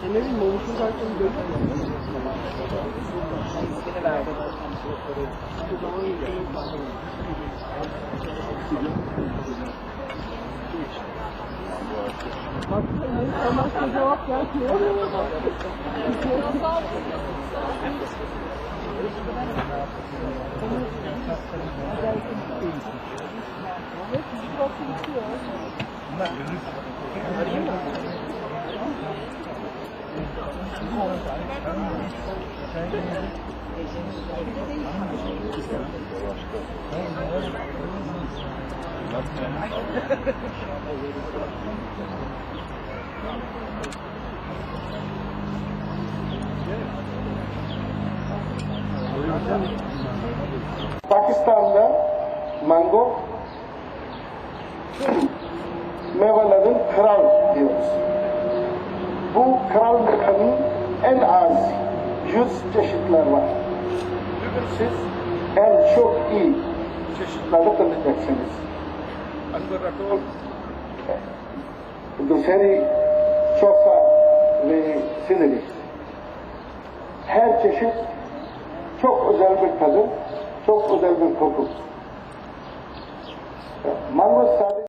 Ne bileyim, oluşum zaten görüyorum. Aslında cevap gelmiyor. Pakistan'da mango meyvelerin kral diyoruz. Bu kral meyvenin en az 100 çeşitler var. Siz en çok iyi çeşitleri tanıyacaksınız. Dışarı çofa ve siniri. Her çeşit çok özel bir tadı, çok özel bir koku. Mango sadece